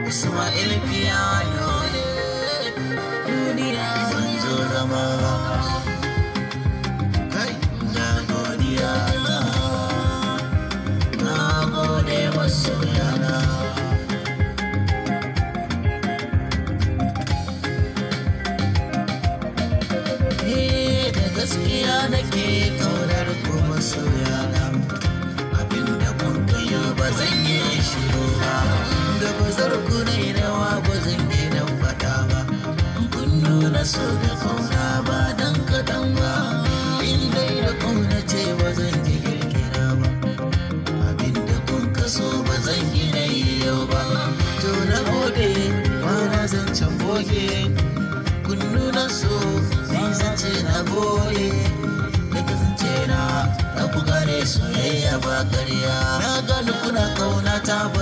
Ismail Piano ne duniya zan zo zama kai na godiya na gode masoyana. Da gaskiya nake kaunar ku masoyana, abinda kun kayo ba zan yi shiru ba, da bazar ku ne rawa ba zan yi nan fata ba. Kun nuna so da kauna ba dan kaɗan ba, in dai da kauna ce ba zan yi kirkira ba, abinda kun kaso ba zan yi na yau ba. To na gode mana zancen boge, kun nuna so ni zance na gode, da kasance na ku gane soyayya ba ƙarya. Na gani kuna kauna ta ba